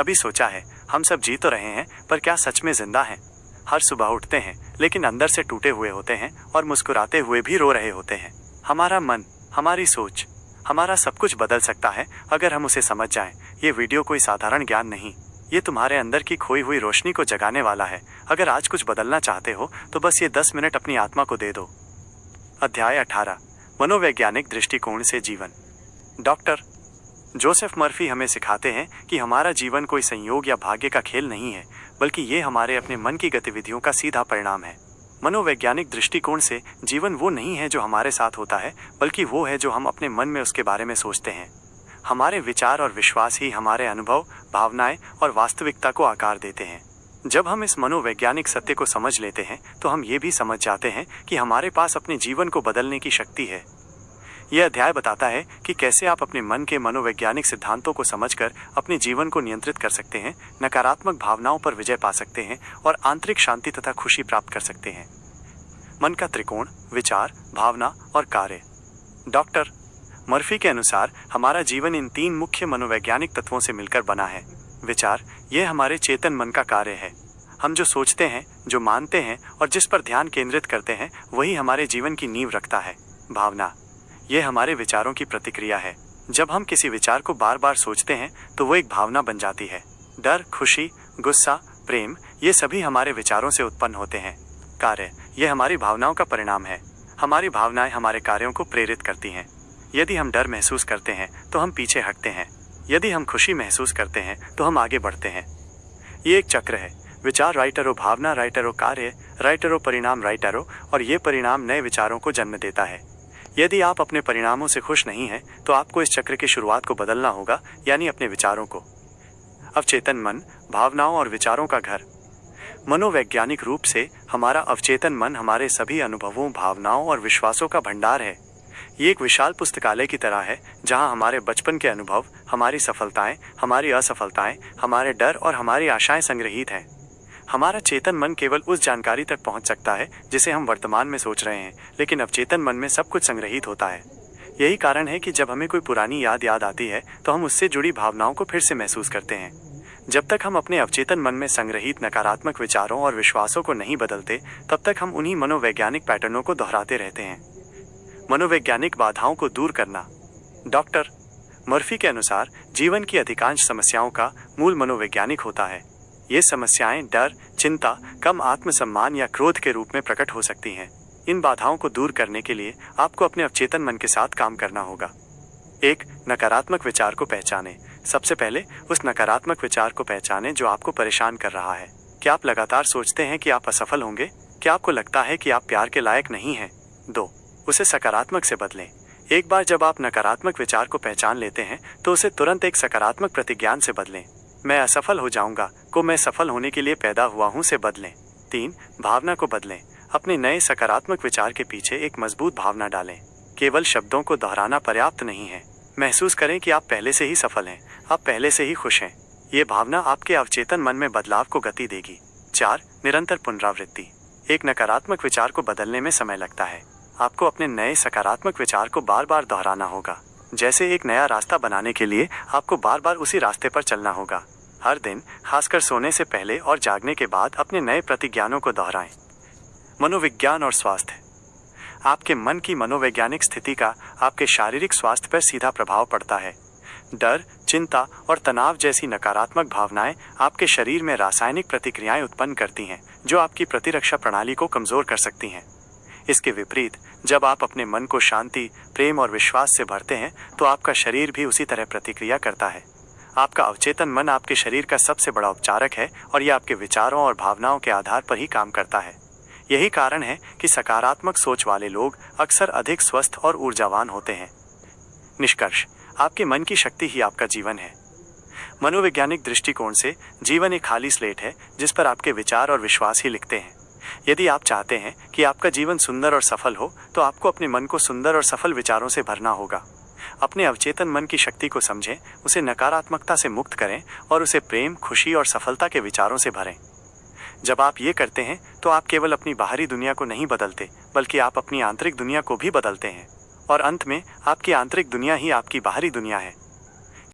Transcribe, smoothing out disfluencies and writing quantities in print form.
कभी सोचा है, हम सब जी तो रहे हैं, पर क्या सच में जिंदा हैं? हर सुबह उठते हैं, लेकिन अंदर से टूटे हुए होते हैं और मुस्कुराते हुए भी रो रहे होते हैं। हमारा मन, हमारी सोच, हमारा सब कुछ बदल सकता है अगर हम उसे समझ जाएं। ये वीडियो कोई साधारण ज्ञान नहीं, ये तुम्हारे अंदर की खोई हुई रोशनी को जगाने वाला है। अगर आज कुछ बदलना चाहते हो तो बस ये 10 मिनट अपनी आत्मा को दे दो। अध्याय 18, मनोवैज्ञानिक दृष्टिकोण से जीवन। डॉक्टर जोसेफ मर्फी हमें सिखाते हैं कि हमारा जीवन कोई संयोग या भाग्य का खेल नहीं है, बल्कि ये हमारे अपने मन की गतिविधियों का सीधा परिणाम है। मनोवैज्ञानिक दृष्टिकोण से जीवन वो नहीं है जो हमारे साथ होता है, बल्कि वो है जो हम अपने मन में उसके बारे में सोचते हैं। हमारे विचार और विश्वास ही हमारे अनुभव, भावनाएं और वास्तविकता को आकार देते हैं। जब हम इस मनोवैज्ञानिक सत्य को समझ लेते हैं तो हम ये भी समझ जाते हैं कि हमारे पास अपने जीवन को बदलने की शक्ति है। यह अध्याय बताता है कि कैसे आप अपने मन के मनोवैज्ञानिक सिद्धांतों को समझकर अपने जीवन को नियंत्रित कर सकते हैं, नकारात्मक भावनाओं पर विजय पा सकते हैं और आंतरिक शांति तथा खुशी प्राप्त कर सकते हैं। मन का त्रिकोण: विचार, भावना और कार्य। डॉक्टर मर्फी के अनुसार हमारा जीवन इन 3 मुख्य मनोवैज्ञानिक तत्वों से मिलकर बना है। विचार: यह हमारे चेतन मन का कार्य है। हम जो सोचते हैं, जो मानते हैं और जिस पर ध्यान केंद्रित करते हैं, वही हमारे जीवन की नींव रखता है। भावना: यह हमारे विचारों की प्रतिक्रिया है। जब हम किसी विचार को बार बार सोचते हैं तो वो एक भावना बन जाती है। डर, खुशी, गुस्सा, प्रेम, ये सभी हमारे विचारों से उत्पन्न होते हैं। कार्य: यह हमारी भावनाओं का परिणाम है। हमारी भावनाएं हमारे कार्यों को प्रेरित करती हैं। यदि हम डर महसूस करते हैं तो हम पीछे हटते हैं। यदि हम खुशी महसूस करते हैं तो हम आगे बढ़ते हैं। ये एक चक्र है। विचार राइटरो, भावना राइटरो, कार्य राइटरो, परिणाम राइटरो, और ये परिणाम नए विचारों को जन्म देता है। यदि आप अपने परिणामों से खुश नहीं हैं तो आपको इस चक्र की शुरुआत को बदलना होगा, यानी अपने विचारों को। अवचेतन मन, भावनाओं और विचारों का घर। मनोवैज्ञानिक रूप से हमारा अवचेतन मन हमारे सभी अनुभवों, भावनाओं और विश्वासों का भंडार है। ये एक विशाल पुस्तकालय की तरह है जहां हमारे बचपन के अनुभव, हमारी सफलताएं, हमारी असफलताएं, हमारे डर और हमारी आशाएं संग्रहित हैं। हमारा चेतन मन केवल उस जानकारी तक पहुंच सकता है जिसे हम वर्तमान में सोच रहे हैं, लेकिन अवचेतन मन में सब कुछ संग्रहित होता है। यही कारण है कि जब हमें कोई पुरानी याद आती है तो हम उससे जुड़ी भावनाओं को फिर से महसूस करते हैं। जब तक हम अपने अवचेतन मन में संग्रहित नकारात्मक विचारों और विश्वासों को नहीं बदलते, तब तक हम उन्हीं मनोवैज्ञानिक पैटर्नों को दोहराते रहते हैं। मनोवैज्ञानिक बाधाओं को दूर करना। डॉक्टर मर्फी के अनुसार जीवन की अधिकांश समस्याओं का मूल मनोवैज्ञानिक होता है। ये समस्याएं डर, चिंता, कम आत्मसम्मान या क्रोध के रूप में प्रकट हो सकती हैं। इन बाधाओं को दूर करने के लिए आपको अपने अवचेतन मन के साथ काम करना होगा। 1. नकारात्मक विचार को पहचानें। सबसे पहले उस नकारात्मक विचार को पहचानें जो आपको परेशान कर रहा है। क्या आप लगातार सोचते हैं कि आप असफल होंगे? क्या आपको लगता है कि आप प्यार के लायक नहीं हैं? 2. उसे सकारात्मक से बदलें। एक बार जब आप नकारात्मक विचार को पहचान लेते हैं तो उसे तुरंत एक सकारात्मक प्रतिज्ञान से बदलें। मैं असफल हो जाऊंगा को मैं सफल होने के लिए पैदा हुआ हूं से बदलें। 3. भावना को बदलें। अपने नए सकारात्मक विचार के पीछे एक मजबूत भावना डालें। केवल शब्दों को दोहराना पर्याप्त नहीं है। महसूस करें कि आप पहले से ही सफल हैं, आप पहले से ही खुश हैं। ये भावना आपके अवचेतन मन में बदलाव को गति देगी। 4. निरंतर पुनरावृत्ति। एक नकारात्मक विचार को बदलने में समय लगता है। आपको अपने नए सकारात्मक विचार को बार बार दोहराना होगा। जैसे एक नया रास्ता बनाने के लिए आपको बार बार उसी रास्ते पर चलना होगा। हर दिन, खासकर सोने से पहले और जागने के बाद, अपने नए प्रतिज्ञानों को दोहराएं। मनोविज्ञान और स्वास्थ्य। आपके मन की मनोवैज्ञानिक स्थिति का आपके शारीरिक स्वास्थ्य पर सीधा प्रभाव पड़ता है। डर, चिंता और तनाव जैसी नकारात्मक भावनाएं आपके शरीर में रासायनिक प्रतिक्रियाएं उत्पन्न करती हैं जो आपकी प्रतिरक्षा प्रणाली को कमजोर कर सकती हैं। इसके विपरीत, जब आप अपने मन को शांति, प्रेम और विश्वास से भरते हैं तो आपका शरीर भी उसी तरह प्रतिक्रिया करता है। आपका अवचेतन मन आपके शरीर का सबसे बड़ा उपचारक है और यह आपके विचारों और भावनाओं के आधार पर ही काम करता है। यही कारण है कि सकारात्मक सोच वाले लोग अक्सर अधिक स्वस्थ और ऊर्जावान होते हैं। निष्कर्ष: आपके मन की शक्ति ही आपका जीवन है। मनोवैज्ञानिक दृष्टिकोण से जीवन एक खाली स्लेट है जिस पर आपके विचार और विश्वास ही लिखते हैं। यदि आप चाहते हैं कि आपका जीवन सुंदर और सफल हो तो आपको अपने मन को सुंदर और सफल विचारों से भरना होगा। अपने अवचेतन मन की शक्ति को समझें, उसे नकारात्मकता से मुक्त करें और उसे प्रेम, खुशी और सफलता के विचारों से भरें। जब आप ये करते हैं तो आप केवल अपनी बाहरी दुनिया को नहीं बदलते, बल्कि आप अपनी आंतरिक दुनिया को भी बदलते हैं। और अंत में आपकी आंतरिक दुनिया ही आपकी बाहरी दुनिया है।